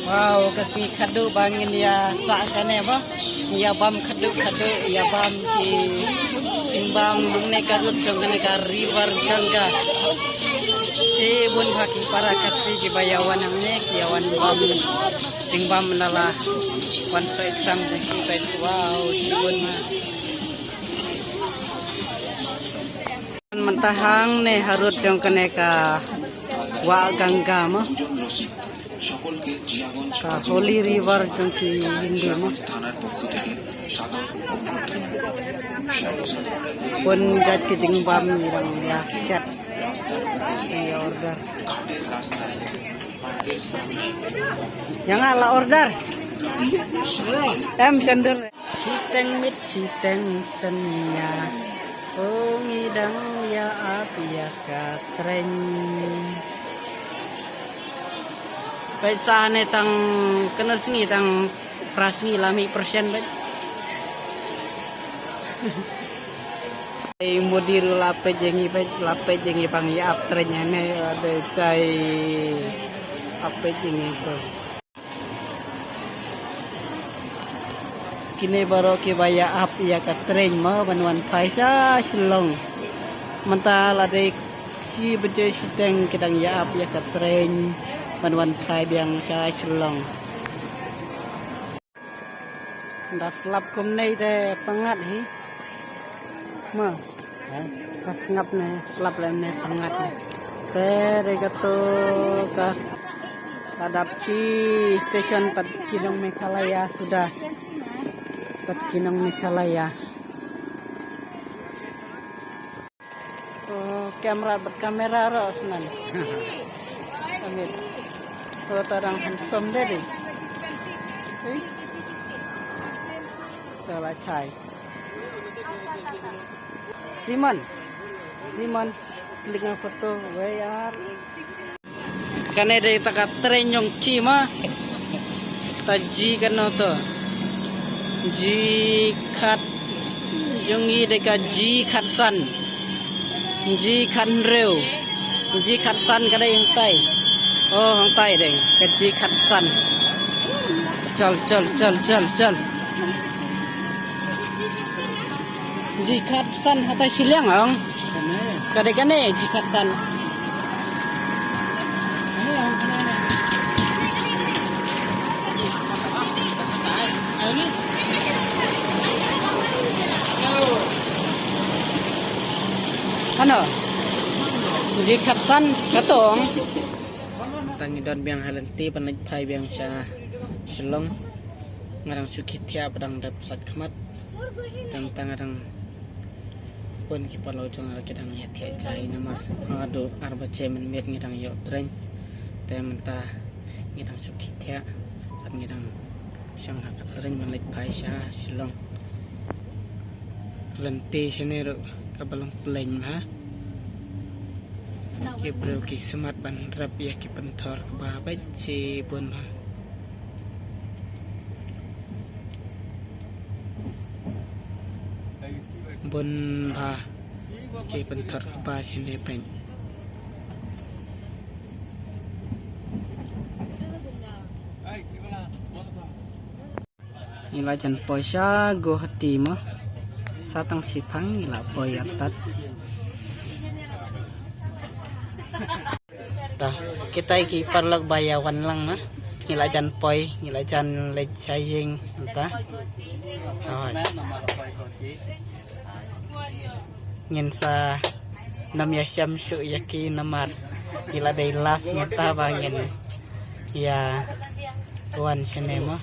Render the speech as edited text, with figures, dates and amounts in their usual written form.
Wow, kasi kado bangin ya sa kane ba? Ya bam kado ya bam ki timbang mangne karut jong kane ka river gangga. Si bun baki para kasi ki bayawan ang nek yawan bam timbang nala one for exam ki pet wow si bun ma. Mentahang ne harut jong kane ka wa gangga mo. Ka Holy River jongki Hindu mo pun jat ke jingbam irang ya chat di order yang ala order cender citeng mit citeng senya pengidang ya api ya katreng Paisa ne tang kenal sini tang prasni lami persen baik. Mudir lape jengi pang ya aptrenya ne ada cai apa jengi itu. Kini baru ke baya ap ya katren ma banuan paisa selong. Mental ada si bejai siteng kedang ya ap ya katren. Banuan kai biang cha selong. Dah selap kum nei te pangat hi. Ma. Pas ngap ne selap lain ne pangat ne. Te de gato kas adapci stesen Tat Kinong Meghalaya sudah. Tat Kinong Meghalaya. Oh, kamera berkamera ro senan. Amit. Kalau tarang handsome deh, kalau cai, Limon, klik ng foto, wayar. Karena dari takat tren yung cima, taji kan to, ji kat, yung deka ji kat san, ji kan rew, ji kat san kada yung tay. Oh, hang tai deh, kaji katsan. Jal. Ji katsan hatai siliang ang. Kade ji katsan. Ano? Ji katsan katong. Tangi don biang halenti panaj pai biang sha selong ngarang sukitya padang dap sat khamat tang arang pun ki palo jong ara kedang ya thia chai namar ado arba chemen met ngirang yo tren te menta ngirang sukitya at ngirang syang ha tren manaj pai sha selong lenti senero kabalong pleng ha ki bro ki semat ban rap ya ki pentor ba baik si pun bun ba ki pentor ba sini pen ila jan poisa go hati mo satang sipang ila poy atat. Tah, kita iki parlog bayawan lang mah. Ngilajan poi, ngilajan lej saying entah. Oh. Ngin sa namya syamsu yaki namar. Ngila day las ngita bangin. Ya, tuan sini mah.